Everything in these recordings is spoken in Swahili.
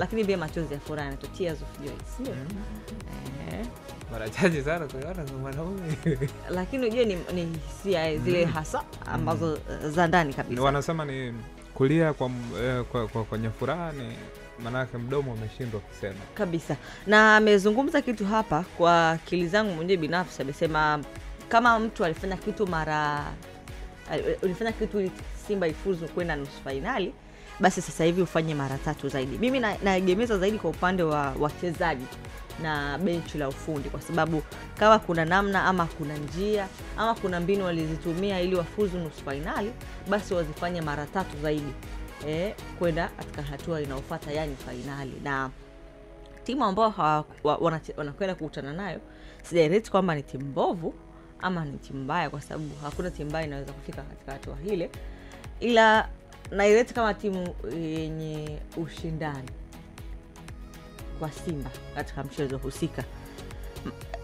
lakini pia machozi ya furaha to tears of joy, sio? Mara chache sana kuona kwa mwanaume. Lakini unajua ni hisia zile hasa ambazo za ndani kabisa. Wanasema ni kulia kwa kwenye furaha, ni manake mdomo umeshindwa kusema kabisa. Na amezungumza kitu hapa kwa akili zangu mwenyewe binafsi. Amesema kama mtu alifanya kitu ili Simba ifuzu kwenda nusu finali, basi sasa hivi ufanye mara 3 zaidi. Mimi naegemeza zaidi kwa upande wa wachezaji na benchi la ufundi, kwa sababu kama kuna namna ama kuna njia ama kuna mbinu walizitumia ili wafuzu nusu finali, basi wazifanye mara 3 zaidi kwenda katika hatua inayofuata, yani finali. Na timu ambao wanakwenda kukutana nayo, sijaeleza kwamba ni timu mbovu ama ni timu mbaya, kwa sababu hakuna timu mbaya inaweza kufika katika hatua ile, ila naileta kama timu yenye ushindani kwa Simba katika mchezo husika.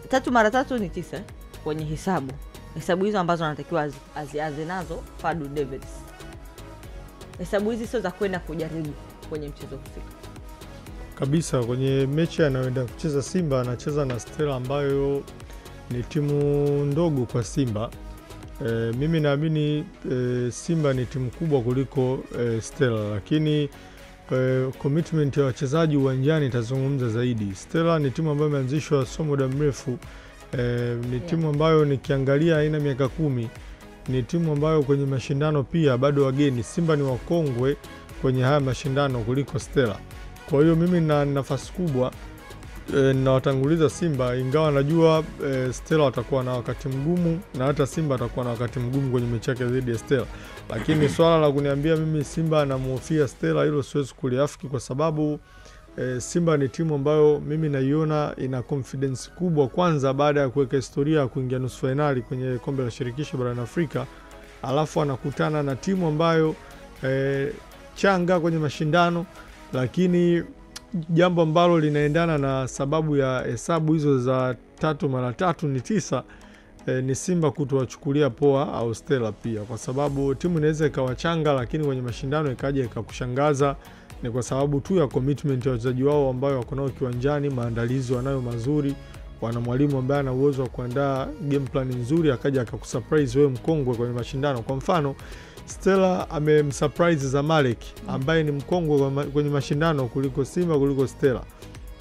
3 mara 3 ni 9 kwenye hesabu hizo ambazo anatakiwa azianze nazo Fadlu Davids. Hesabu hizi sio za kwenda kujaribu kwenye mchezo husika kabisa. Kwenye mechi anayoenda kucheza Simba, anacheza na Stella ambayo ni timu ndogo kwa Simba. Mimi naamini Simba ni timu kubwa kuliko Stella, lakini commitment ya wachezaji uwanjani itazungumza zaidi. Stella ni timu ambayo imeanzishwa sio muda mrefu, ni timu ambayo nikiangalia haina miaka 10, ni timu ambayo kwenye mashindano pia bado wageni. Simba ni wakongwe kwenye haya mashindano kuliko Stella. Kwa hiyo mimi na nafasi kubwa na watanguliza Simba, ingawa najua Stella watakuwa na wakati mgumu na hata Simba atakuwa na wakati mgumu kwenye mechi yake dhidi ya Stella. Lakini swala la kuniambia mimi Simba anamhofia Stella, hilo siwezi kuliafiki, kwa sababu Simba ni timu ambayo mimi naiona ina confidence kubwa, kwanza baada ya kuweka historia ya kuingia nusu finali kwenye kombe la shirikisho barani Afrika, alafu anakutana na timu ambayo changa kwenye mashindano, lakini jambo ambalo linaendana na sababu ya hesabu hizo za 3 mara 3 ni 9, ni Simba kutowachukulia poa au Stella pia, kwa sababu timu inaweza ikawachanga lakini kwenye mashindano ikaja ikakushangaza. Ni kwa sababu tu ya commitment ya wachezaji wao ambao wako nao kiwanjani, maandalizi wanayo mazuri, wana mwalimu ambaye ana uwezo wa kuandaa game plan nzuri, akaja akakusurprise wewe mkongwe kwenye mashindano. Kwa mfano Stella amemsurprise Zamalek ambaye ni mkongwe kwenye mashindano kuliko Simba kuliko Stella,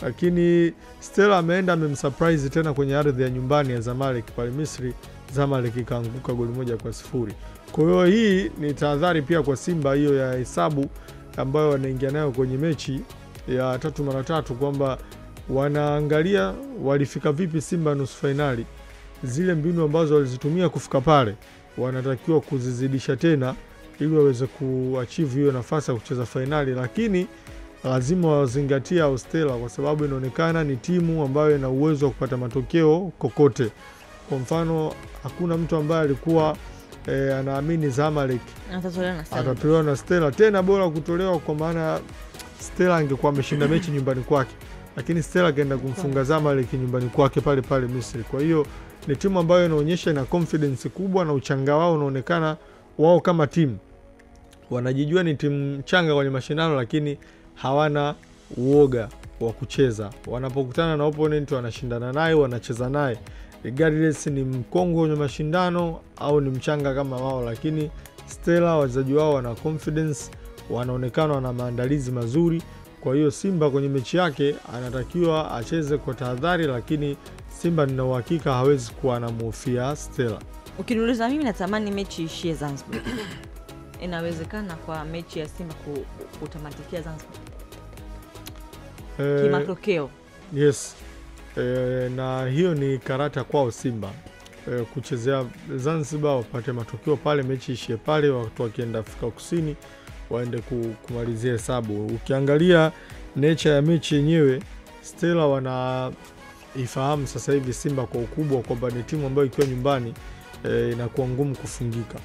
lakini Stella ameenda amemsurprise tena kwenye ardhi ya nyumbani ya Zamalek pale Misri, Zamalek ikaanguka 1-0. Kwa hiyo hii ni tahadhari pia kwa Simba, hiyo ya hesabu ambayo wanaingia nayo kwenye mechi ya 3 mara 3, kwamba wanaangalia walifika vipi Simba nusu finali, zile mbinu ambazo walizitumia kufika pale wanatakiwa kuzizidisha tena ili waweze kuachieve hiyo nafasi ya kucheza finali. Lakini lazima wazingatia Stella, kwa sababu inaonekana ni timu ambayo ina uwezo wa kupata matokeo kokote. Kwa mfano hakuna mtu ambaye alikuwa anaamini Zamalek atatolewa na Stella, tena bora kutolewa, kwa maana Stella angekuwa ameshinda mechi nyumbani kwake, lakini Stella kaenda kumfunga Zamalek nyumbani kwake pale pale Misri. Kwa hiyo ni timu ambayo inaonyesha ina confidence kubwa, na uchanga wao unaonekana wao kama timu wanajijua ni timu changa kwenye mashindano, lakini hawana uoga wa kucheza. Wanapokutana na opponent wanashindana naye, wanacheza naye regardless ni mkongwe kwenye mashindano au ni mchanga kama wao. Lakini Stella wachezaji wao wana confidence, wanaonekana wana maandalizi mazuri. Kwa hiyo Simba kwenye mechi yake anatakiwa acheze kwa tahadhari, lakini Simba nina uhakika hawezi kuwa anamhofia Stella. Ukiniuliza mimi natamani mechi ishie Zanzibar. Inawezekana kwa mechi ya Simba kutamatikia Zanzibar kimatokeo? Yes. Na hiyo ni karata kwao Simba, kuchezea Zanzibar, wapate matokeo pale, mechi ishie pale, watu wakienda Afrika Kusini waende kumalizia hesabu. Ukiangalia nature ya mechi yenyewe, Stella wanaifahamu sasa hivi Simba kwa ukubwa, kwamba ni timu ambayo ikiwa nyumbani inakuwa ngumu kufungika.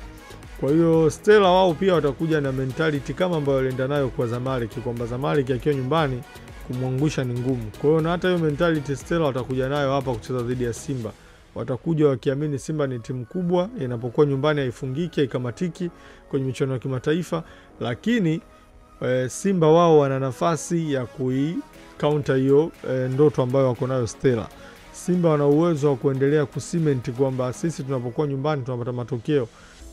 Kwa hiyo Stella wao pia watakuja na mentality kama ambayo walienda nayo kwa Zamalek, kwamba Zamalek akiwa nyumbani kumwangusha ni ngumu. Kwa hiyo na hata hiyo mentality Stella watakuja nayo hapa kucheza dhidi ya Simba. Watakuja wakiamini Simba ni timu kubwa, inapokuwa nyumbani haifungiki, haikamatiki kwenye michuano ya kimataifa. Lakini Simba wao wana nafasi ya counter hiyo ndoto ambayo wako nayo Stella. Simba wana uwezo wa kuendelea kucement kwamba sisi tunapokuwa nyumbani tunapata matokeo,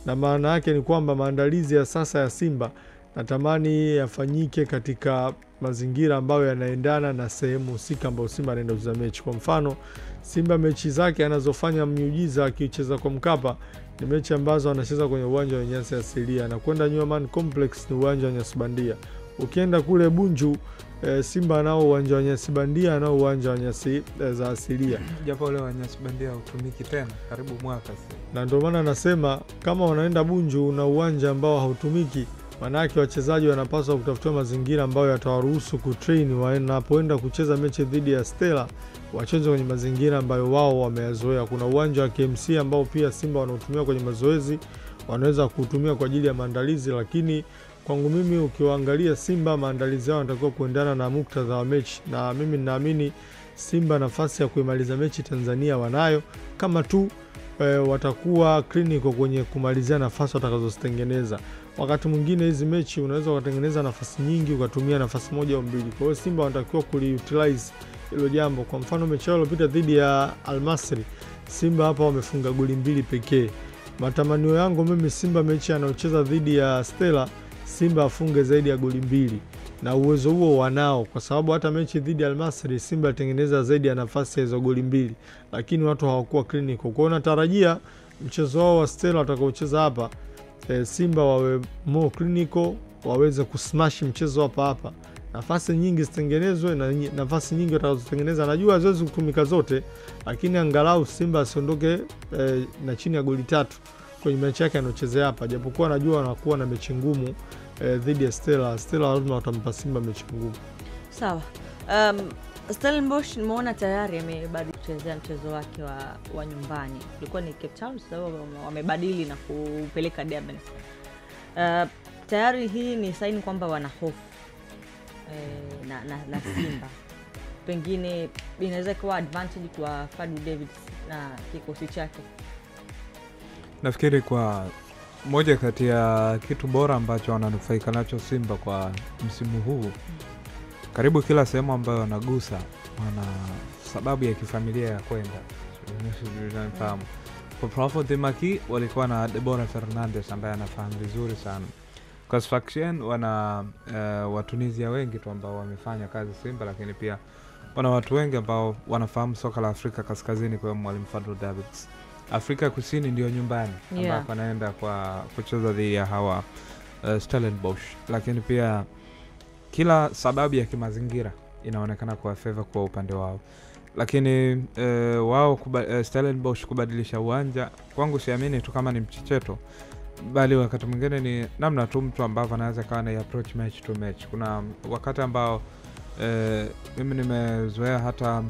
na maana yake ni kwamba maandalizi ya sasa ya Simba natamani yafanyike katika mazingira ambayo yanaendana na sehemu husika ambayo Simba anaenda kucheza mechi. Kwa mfano, Simba mechi zake anazofanya miujiza akicheza kwa Mkapa ni mechi ambazo anacheza kwenye uwanja wa nyasi asilia, na kwenda New Amaan Complex ni uwanja wa nyasi bandia. Ukienda kule Bunju, Simba anao uwanja wa nyasi bandia, anao uwanja wa nyasi za asilia. Japo ule wa nyasi bandia hautumiki tena karibu mwaka sasa. Na ndio maana nasema kama wanaenda Bunju na uwanja ambao hautumiki, maana yake wachezaji wanapaswa kutafutia mazingira ambayo yatawaruhusu kutrain wanapoenda kucheza mechi dhidi ya Stella, wacheze kwenye mazingira ambayo wao wameyazoea. Kuna uwanja wa KMC ambao pia Simba wanaotumia kwenye mazoezi, wanaweza kutumia kwa ajili ya maandalizi, lakini kwangu mimi ukiwaangalia Simba maandalizi yao yanatakiwa kuendana na muktadha wa mechi, na mimi ninaamini Simba nafasi ya kuimaliza mechi Tanzania wanayo, kama tu watakuwa clinical kwenye kumalizia nafasi watakazozitengeneza. Wakati mwingine hizi mechi unaweza kutengeneza nafasi nyingi ukatumia nafasi moja au mbili. Kwa hiyo Simba wanatakiwa kuliutilize hilo jambo. Kwa mfano mechi yao iliyopita dhidi ya Al Masry, Simba hapa wamefunga goli 2 pekee. Matamanio yangu mimi Simba mechi anaocheza dhidi ya Stella, Simba afunge zaidi ya goli 2, na uwezo huo wanao, kwa sababu hata mechi dhidi ya Al Masry Simba atengeneza zaidi ya nafasi hizo goli 2, lakini watu hawakuwa clinical. Kwa hiyo natarajia mchezo wao wa Stella watakaocheza hapa, Simba wawe more clinical, waweze kusmash mchezo hapa, nafasi nyingi zitengenezwe, na nafasi nyingi watakazotengeneza najua haziwezi kutumika zote, lakini angalau Simba asiondoke na chini ya goli 3 kwenye mechi yake anochezea hapa, japokuwa najua wanakuwa na mechi ngumu dhidi ya Stella. Stella lazima watampa Simba mechi ngumu. Sawa. Stellenbosch nimeona tayari amebadili kuchezea mchezo wake wa nyumbani. Ilikuwa ni Cape Town, sasa wamebadili na kupeleka Durban. Tayari hii ni saini kwamba wana hofu na Simba. Pengine inaweza kuwa advantage kwa Fadlu Davids na kikosi chake. Nafikiri kwa moja kati ya kitu bora ambacho wananufaika nacho Simba kwa msimu huu, karibu kila sehemu ambayo wanagusa wana sababu ya kifamilia ya kwenda. Unafahamu, kwa Crawford Maki walikuwa na Deborah Fernandez ambaye anafahamu vizuri sana. Kwa Sfaxien wana Watunisia wengi tu ambao wamefanya kazi Simba, lakini pia wana watu wengi ambao wanafahamu soka la Afrika Kaskazini kwa Mwalimu Fadlu Davids. Afrika Kusini ndio nyumbani ambako anaenda kwa kucheza dhidi ya hawa Stellenbosch, lakini pia kila sababu ya kimazingira inaonekana kwa favor kwa upande wao. Lakini wao Stellenbosch kubadilisha uwanja, kwangu siamini tu kama ni mchecheto, bali wakati mwingine ni namna tu mtu ambavyo anaweza kawa na approach match to match. Kuna wakati ambao mimi nimezoea hata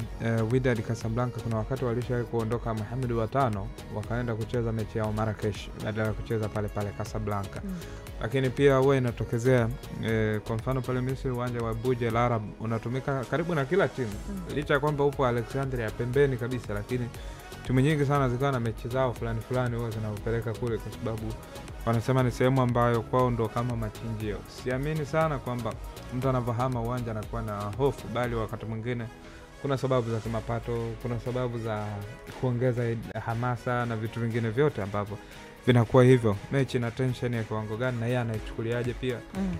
Wydad Casablanca, kuna wakati walishawahi kuondoka Mohamed watano wakaenda kucheza mechi yao Marrakesh badala ya kucheza pale pale Casablanca. Lakini pia huwa inatokezea kwa mfano pale Misri uwanja wa Burj Al Arab unatumika karibu na kila timu. Licha kwamba upo Alexandria pembeni kabisa, lakini timu nyingi sana zikawa na mechi zao fulani huwa zinapeleka kule kwa sababu wanasema ni sehemu ambayo kwao ndo kama machinjio. Siamini sana kwamba mtu anavyohama uwanja anakuwa na hofu, bali wakati mwingine kuna sababu za kimapato, kuna sababu za kuongeza hamasa na vitu vingine vyote ambavyo vinakuwa hivyo. Mechi na tension ya kiwango gani na yeye anaichukuliaje pia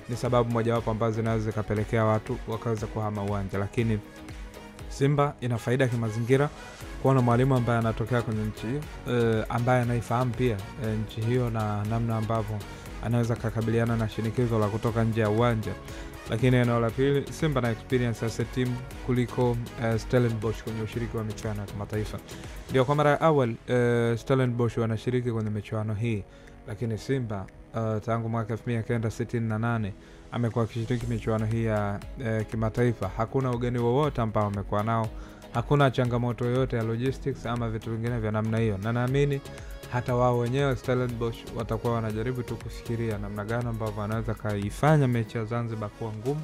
ni sababu mojawapo ambazo zinaweza kupelekea watu wakaweza kuhama uwanja. Lakini Simba ina faida kimazingira kuona mwalimu ambaye anatokea kwenye nchi ambaye anaifahamu pia nchi hiyo na namna ambavyo anaweza kukabiliana na shinikizo la kutoka nje ya uwanja. Lakini eneo la pili, Simba na experience as a team kuliko Stellenbosch kwenye ushiriki wa michuano ya kimataifa. Ndio kwa mara ya awali Stellenbosch wanashiriki kwenye michuano hii, lakini Simba tangu mwaka 1968 amekuwa akishiriki michuano hii ya kimataifa. Hakuna ugeni wowote ambao amekuwa nao, hakuna changamoto yoyote ya logistics ama vitu vingine vya namna hiyo. Na naamini hata wao wenyewe Stellenbosch watakuwa wanajaribu tu kufikiria namna gani ambavyo wanaweza kaifanya mechi ya Zanzibar kuwa ngumu,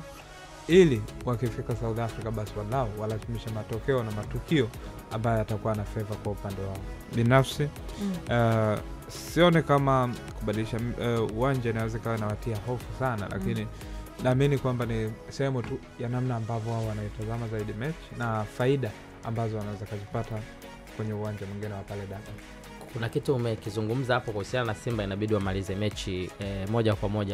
ili wakifika South Africa basi walao walazimisha matokeo na matukio ambayo yatakuwa na favor kwa upande wao. Binafsi sione kama kubadilisha uwanja inaweza kawa inawatia hofu sana, lakini naamini kwamba ni sehemu tu ya namna ambavyo wao wanaitazama zaidi mechi na faida ambazo wanaweza kuzipata kwenye uwanja mwingine wa pale Dar. Kuna kitu umekizungumza hapo kuhusiana na Simba inabidi wamalize mechi moja kwa moja